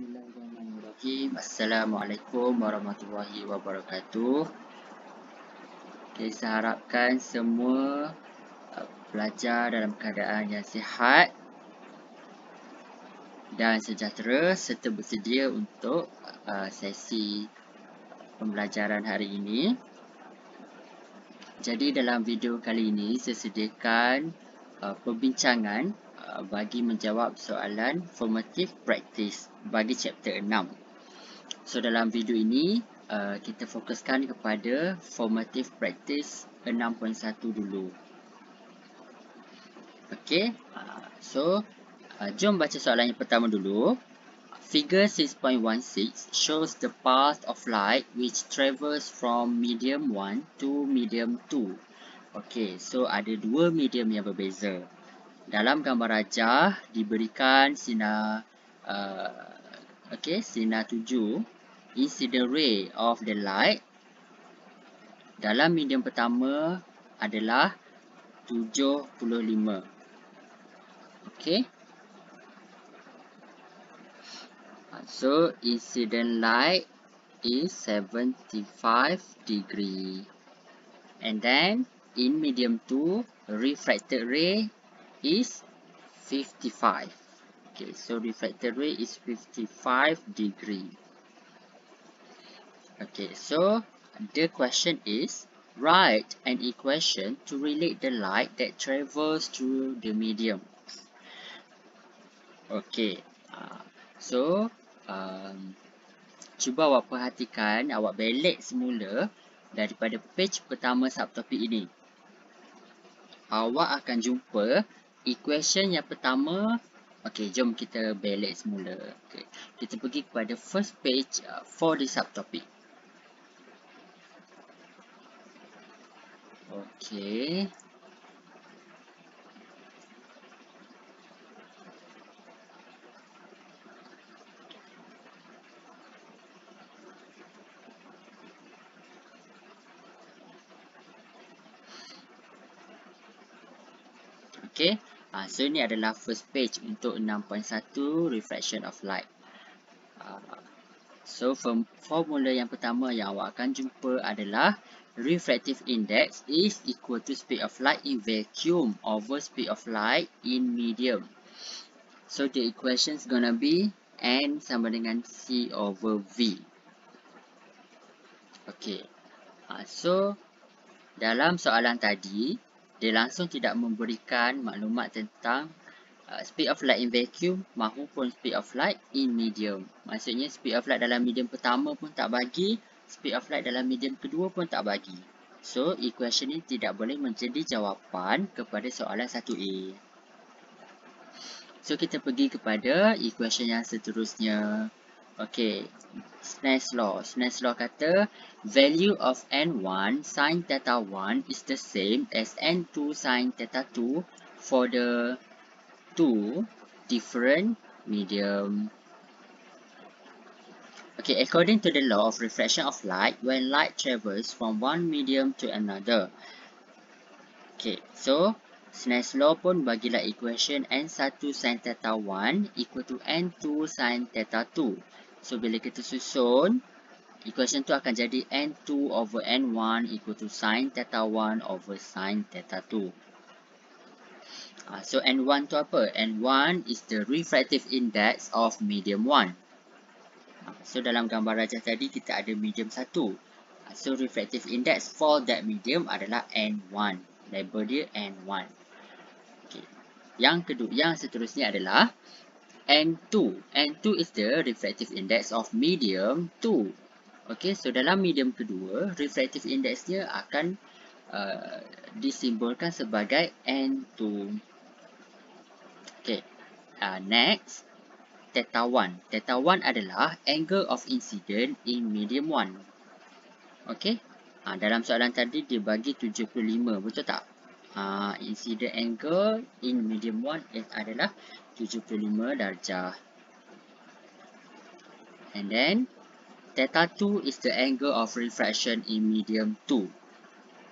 Bismillahirrahmanirrahim. Assalamualaikum warahmatullahi wabarakatuh. Okay, saya harapkan semua pelajar dalam keadaan yang sihat dan sejahtera serta bersedia untuk sesi pembelajaran hari ini. Jadi dalam video kali ini saya sediakan perbincangan bagi menjawab soalan formative practice bagi chapter 6. So dalam video ini kita fokuskan kepada formative practice 6.1 dulu. Okey, so jom baca soalan yang pertama dulu. Figure 6.16 shows the path of light which travels from medium 1 to medium 2. Okey, so ada dua medium yang berbeza. Dalam gambar rajah diberikan sinar sinar 7, incident ray of the light dalam medium pertama adalah 75. Okey. So incident light is 75 degree. And then in medium 2, refracted ray is 55. Okay, so refracted ray is 55 degree. Okay, so the question is, write an equation to relate the light that travels through the medium. Okay, so cuba awak perhatikan, awak balik semula daripada page pertama subtopik ini. Awak akan jumpa equation yang pertama. Okey, jom kita balik semula. Okay. Kita pergi kepada first page for the subtopic. Okey. Okey. So ini adalah first page untuk 6.1 refraction of light. So formula yang pertama yang awak akan jumpa adalah refractive index is equal to speed of light in vacuum over speed of light in medium. So the equation is gonna be N sama dengan C over V. Okay. So dalam soalan tadi, dia langsung tidak memberikan maklumat tentang speed of light in vacuum maupun speed of light in medium. Maksudnya speed of light dalam medium pertama pun tak bagi, speed of light dalam medium kedua pun tak bagi. So, equation ini tidak boleh menjadi jawapan kepada soalan 1A. So, kita pergi kepada equation yang seterusnya. Okay, Snell's law. Snell's law kata, value of N1 sin theta 1 is the same as N2 sin theta 2 for the two different medium. Okay, according to the law of refraction of light, when light travels from one medium to another. Okay, so Snell's law pun bagilah equation N1 sin theta 1 equal to N2 sin theta 2. So, bila kita susun, equation tu akan jadi N2 over N1 equal to sin theta 1 over sin theta 2. So N1 tu apa? N1 is the refractive index of medium 1. So dalam gambar rajah tadi kita ada medium 1. So refractive index for that medium adalah N1. Label dia N1. Okay. Yang seterusnya adalah N2. N2 is the refractive index of medium 2. Okay, so dalam medium kedua, refractive indexnya akan disimbolkan sebagai N2. Okay, next, theta 1. Theta 1 adalah angle of incident in medium 1. Okay, dalam soalan tadi dia bagi 75, betul tak? Incident angle in medium 1 adalah 75 darjah. And then, theta 2 is the angle of refraction in medium 2.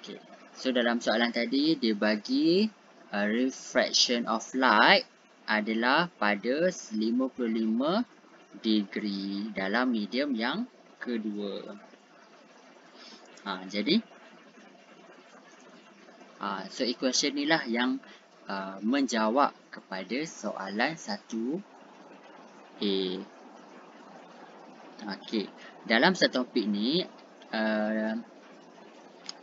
Okay, so dalam soalan tadi dia bagi refraction of light adalah pada 55 degree dalam medium yang kedua. Jadi so equation ni lah yang menjawab kepada soalan 1A. Okey, dalam satu topik ni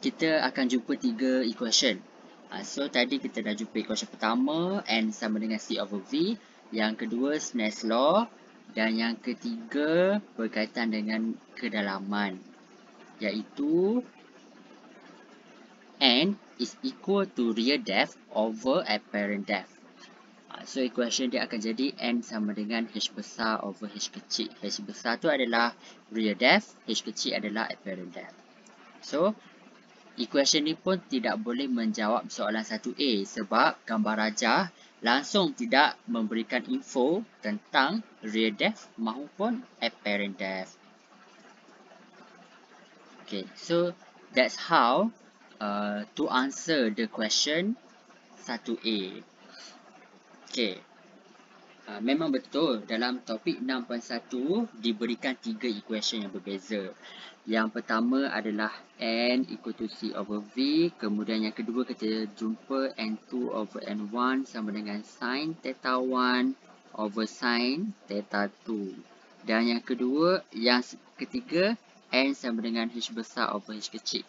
kita akan jumpa 3 equation. So tadi kita dah jumpa equation pertama, N sama dengan C over V. Yang kedua Snell's law. Dan yang ketiga berkaitan dengan kedalaman, iaitu N is equal to real depth over apparent depth. So equation dia akan jadi N sama dengan H besar over H kecil. H besar tu adalah real depth, H kecil adalah apparent depth. So equation ni pun tidak boleh menjawab soalan 1A sebab gambar rajah langsung tidak memberikan info tentang real depth maupun apparent depth. Okay, so that's how to answer the question 1A. Okay, memang betul dalam topik 6.1 diberikan 3 equation yang berbeza. Yang pertama adalah N equal to C over V. Kemudian yang kedua kita jumpa N2 over N1 sama dengan sin theta 1 over sin theta 2. Dan yang ketiga N sama dengan H besar over H kecil.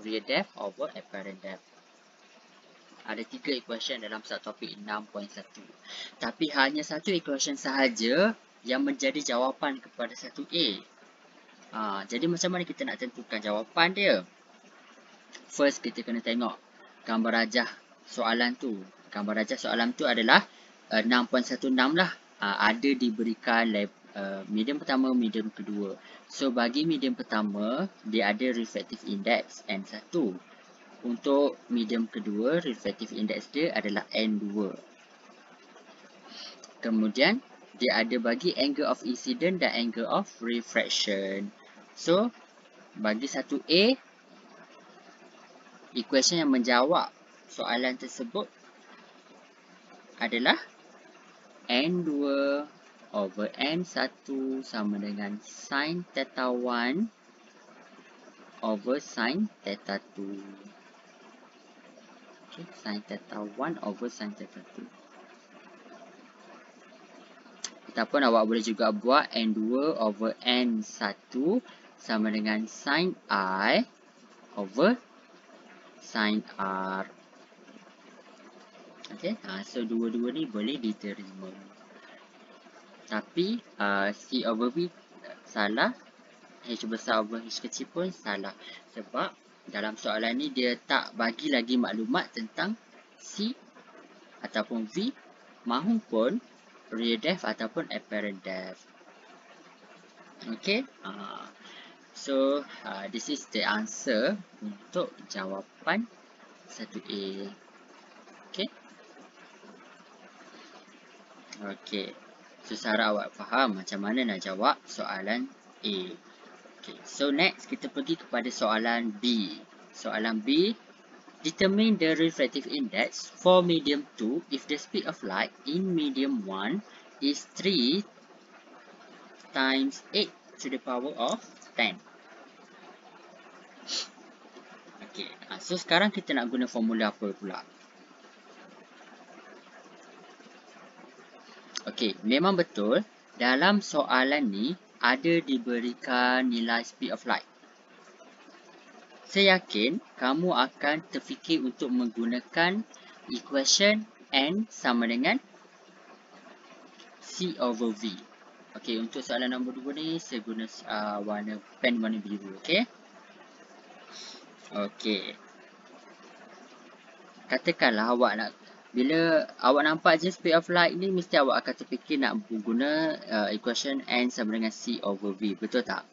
Real depth over apparent depth. Ada 3 equation dalam satu topik 6.1. Tapi hanya satu equation sahaja yang menjadi jawapan kepada 1A. Jadi macam mana kita nak tentukan jawapan dia? First, kita kena tengok gambar rajah soalan tu. Gambar rajah soalan tu adalah 6.16 lah. Ada diberikan medium pertama, medium kedua. So, bagi medium pertama, dia ada refractive index N1. Untuk medium kedua, refractive index dia adalah N2. Kemudian, dia ada bagi angle of incident dan angle of refraction. So, bagi 1A, equation yang menjawab soalan tersebut adalah N2 over N1 sama dengan sin theta 1 over sin theta 2. Okay, sin theta 1 over sin theta 2. Ataupun awak boleh juga buat N2 over N1 sama dengan sin I over sin R. Okay, so dua-dua ni boleh diterima. Tapi C over V salah, H besar over H kecil pun salah. Sebab dalam soalan ni dia tak bagi lagi maklumat tentang C ataupun V mahupun real depth ataupun apparent depth. Okay, so this is the answer untuk jawapan 1A. Okay. Okay. So seharap awak faham macam mana nak jawab soalan A. Okay. So next kita pergi kepada soalan B. Soalan B, determine the refractive index for medium 2 if the speed of light in medium 1 is 3 times 8 to the power of 10. Okay, so sekarang kita nak guna formula apa pula? Okay, memang betul dalam soalan ni ada diberikan nilai speed of light. Saya yakin kamu akan terfikir untuk menggunakan equation N sama dengan C over V. Okay, untuk soalan nombor 2 ni saya guna pen warna biru. Okay. Okay. Katakanlah awak nak, bila awak nampak je speed of light ni, mesti awak akan terfikir nak guna equation N sama dengan C over V. Betul tak?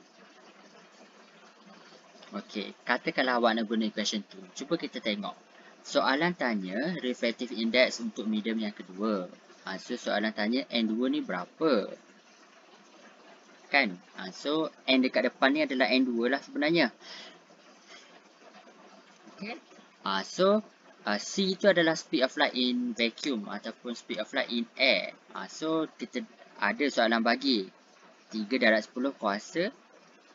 Okay. Katakanlah awak nak guna equation tu. Cuba kita tengok. Soalan tanya refractive index untuk medium yang kedua. So soalan tanya N2 ni berapa? Kan? So N dekat depan ni adalah N2 lah sebenarnya. Okay. So C itu adalah speed of light in vacuum ataupun speed of light in air. So kita ada soalan bagi 3 darab 10 kuasa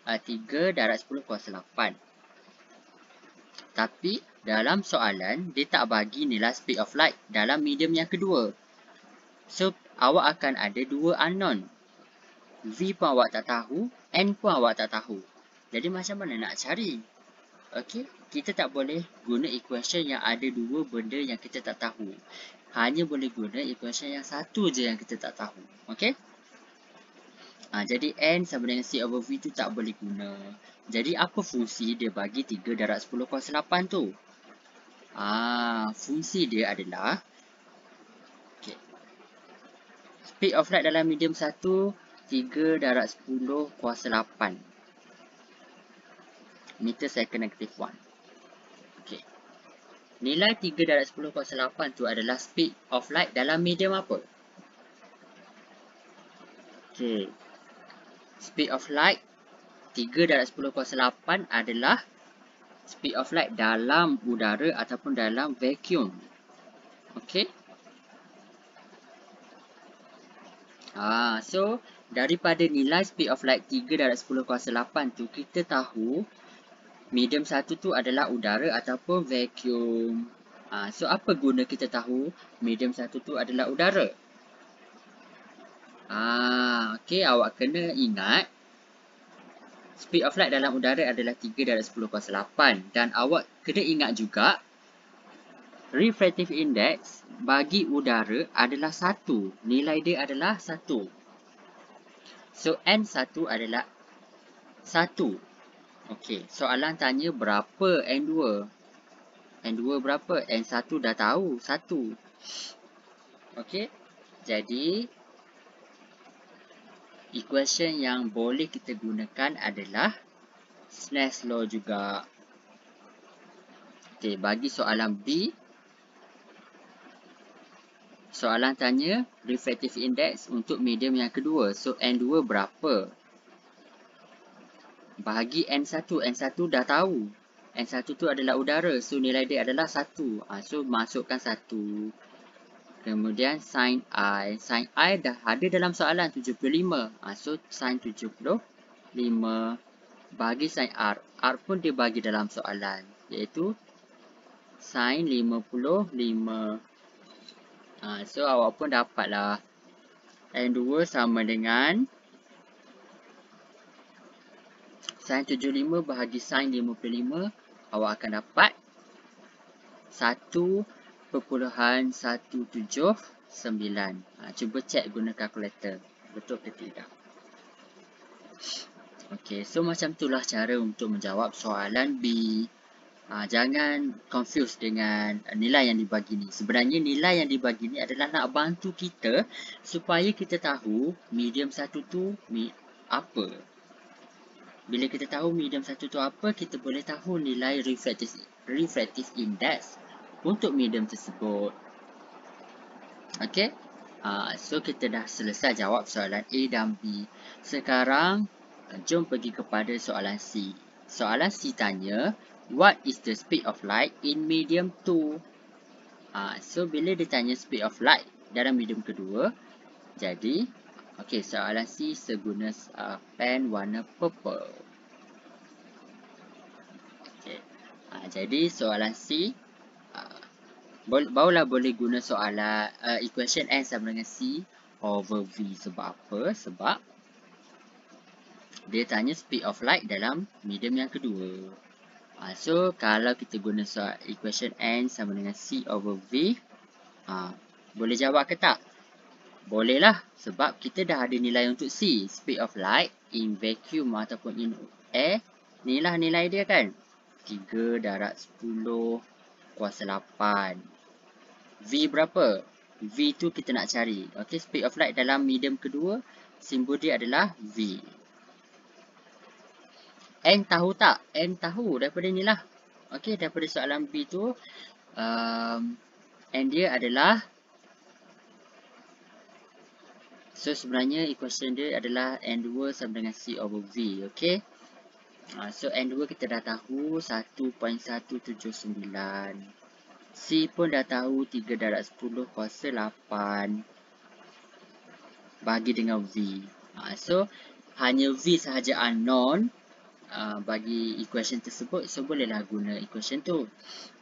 3 darab 10 kuasa 8. Tapi dalam soalan, dia tak bagi nilai speed of light dalam medium yang kedua. So, awak akan ada dua unknown. V pun awak tak tahu, N pun awak tak tahu. Jadi macam mana nak cari? Okey, kita tak boleh guna equation yang ada dua benda yang kita tak tahu. Hanya boleh guna equation yang satu je yang kita tak tahu. Okey? Jadi N sama dengan C over V tu tak boleh guna. Jadi apa fungsi dia bagi 3 darab 10 kuasa 8 tu? Fungsi dia adalah speed of light dalam medium 1 3 darab 10 kuasa 8 meter second negative 1. Okey. Nilai 3 darab 10 kuasa 8 tu adalah speed of light dalam medium apa? Okey. Speed of light 3 darab 10 kuasa 8 adalah speed of light dalam udara ataupun dalam vacuum. Okey. So daripada nilai speed of light 3 darab 10 kuasa 8 tu, kita tahu medium 1 tu adalah udara ataupun vacuum. So apa guna kita tahu medium 1 tu adalah udara? Okey, awak kena ingat speed of light dalam udara adalah 3 darab 10 kuasa 8. Dan awak kena ingat juga refractive index bagi udara adalah 1. Nilai dia adalah 1. So N1 adalah 1. Okey, soalan tanya berapa N2? N2 berapa? N1 dah tahu, 1. Okey, jadi equation yang boleh kita gunakan adalah Snell's law juga. Okey, bagi soalan B, soalan tanya refractive index untuk medium yang kedua. So N2 berapa? Bahagi N1. N1 dah tahu. N1 tu adalah udara. So nilai dia adalah 1. So masukkan 1. Kemudian sin I. Sin I dah ada dalam soalan 75. So sin 75 bagi sin R. R pun dia bagi dalam soalan. Iaitu sin 55. So awak pun dapatlah N2 sama dengan sin 75 bahagi sin 55, awak akan dapat 1.179. Cuba cek guna kalkulator. Betul ke tidak? Okey, so macam itulah cara untuk menjawab soalan B. Jangan confuse dengan nilai yang dibagi ni. Sebenarnya nilai yang dibagi ni adalah nak bantu kita supaya kita tahu medium 1 tu apa. Bila kita tahu medium 1 tu apa, kita boleh tahu nilai refractive index untuk medium tersebut. Okey? So kita dah selesai jawab soalan A dan B. Sekarang, jom pergi kepada soalan C. Soalan C tanya, what is the speed of light in medium 2? So bila dia tanya speed of light dalam medium kedua, jadi okey, soalan C seguna pen warna purple. Okey. Jadi soalan C barulah boleh guna soalan equation N sama dengan C over V. Sebab apa? Sebab dia tanya speed of light dalam medium yang kedua. So kalau kita guna soal equation N sama dengan C over V, boleh jawab ke tak? Bolehlah, sebab kita dah ada nilai untuk C. Speed of light in vacuum ataupun in air. Inilah nilai dia kan. 3 darab 10 kuasa 8. V berapa? V tu kita nak cari. Okay, speed of light dalam medium kedua, simbol dia adalah V. N tahu tak? N tahu daripada ni lah. Okay, daripada soalan B tu, N dia adalah, so sebenarnya equation dia adalah N2 sama dengan C over V. Okay. So N2 kita dah tahu 1.179. C pun dah tahu 3 darab 10 kuasa 8 bagi dengan V. So hanya V sahaja unknown bagi equation tersebut, so bolehlah guna equation tu.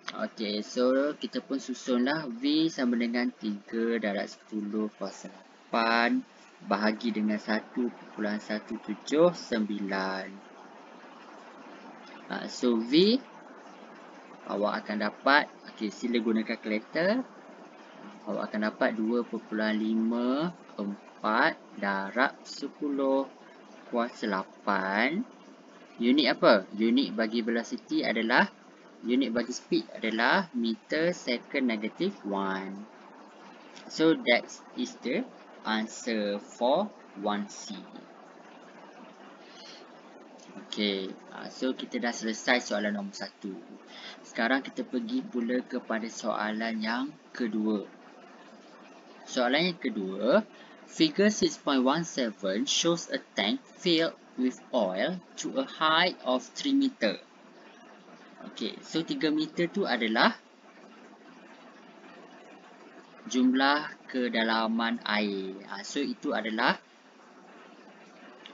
Okay, so kita pun susunlah V sama dengan 3 darab 10 kuasa 8 bahagi dengan 1.179. So V awak akan dapat, okay, sila guna kalkulator. Awak akan dapat 2.54 darab 10 kuasa 8. Unit apa? Unit bagi velocity adalah, unit bagi speed adalah meter second negative 1. So that is the answer for 1C. Okay, so kita dah selesai soalan nombor 1. Sekarang kita pergi pula kepada soalan yang kedua. Soalan yang kedua, figure 6.17 shows a tank filled with oil to a height of 3 meter. Okay, so 3 meter tu adalah jumlah kedalaman air. So itu adalah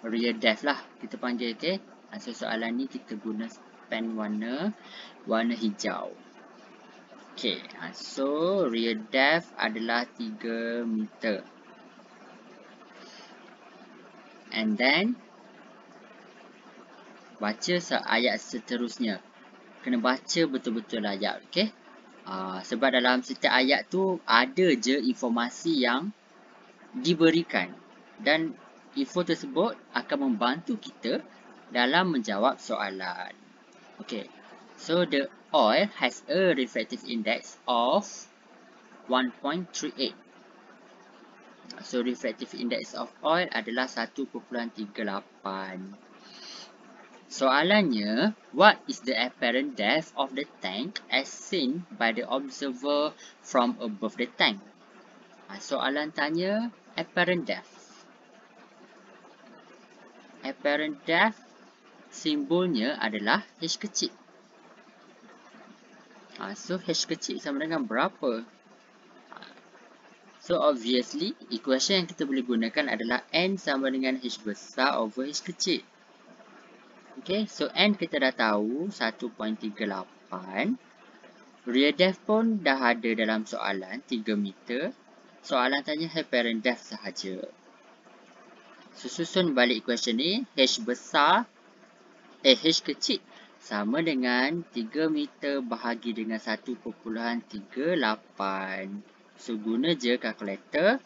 real depth lah kita panggil, okay. So soalan ni kita guna pen warna hijau. Okay, so real depth adalah 3 meter. And then baca ayat seterusnya. Kena baca betul-betul ayat, okay. Sebab dalam setiap ayat tu ada je informasi yang diberikan, dan info tersebut akan membantu kita dalam menjawab soalan. Okay, so the oil has a refractive index of 1.38. So refractive index of oil adalah 1.38. Soalannya, what is the apparent depth of the tank as seen by the observer from above the tank? Soalan tanya apparent depth. Apparent depth simbolnya adalah H kecil. So H kecil sama dengan berapa? So obviously equation yang kita boleh gunakan adalah N sama dengan H besar over H kecil. Okay, so N kita dah tahu 1.38. Real depth pun dah ada dalam soalan 3 meter. Soalan tanya apparent depth sahaja. So susun balik equation ni, H besar, H kecil sama dengan 3 meter bahagi dengan 1.38. So guna je kalkulator,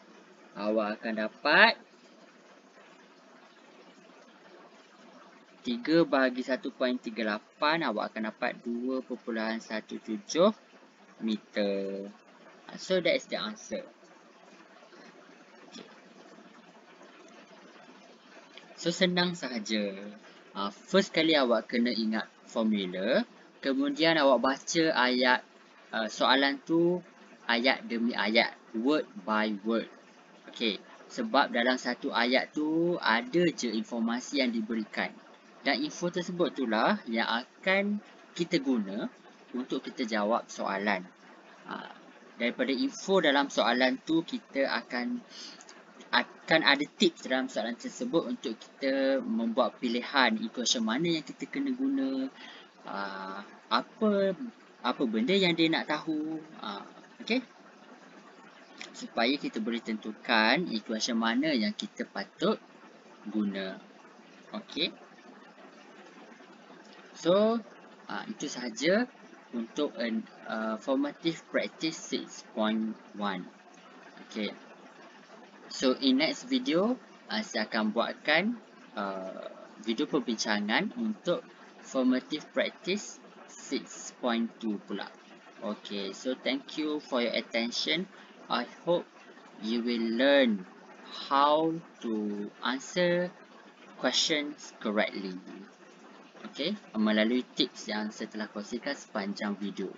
awak akan dapat 3 bahagi 1.38, awak akan dapat 2.17 meter. So that is the answer. Okay. So senang sahaja. First kali awak kena ingat formula, kemudian awak baca ayat soalan tu ayat demi ayat, word by word. Okay, sebab dalam satu ayat tu ada je informasi yang diberikan. Dan info tersebut itulah yang akan kita guna untuk kita jawab soalan. Daripada info dalam soalan tu, kita akan ada tips dalam soalan tersebut untuk kita membuat pilihan equation mana yang kita kena guna, apa benda yang dia nak tahu, okay? Supaya kita boleh tentukan equation mana yang kita patut guna. Okay. So, itu sahaja untuk formative practice 6.1. Okay. So, in next video, saya akan buatkan video perbincangan untuk formative practice 6.2 pula. Okay, so thank you for your attention. I hope you will learn how to answer questions correctly. Okay, melalui tips yang saya telah kongsikan sepanjang video.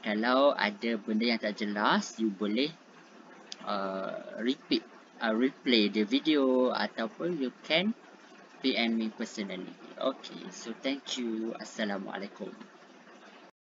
Kalau ada benda yang tak jelas, you boleh replay the video ataupun you can PM me personally. Okay, so thank you. Assalamualaikum.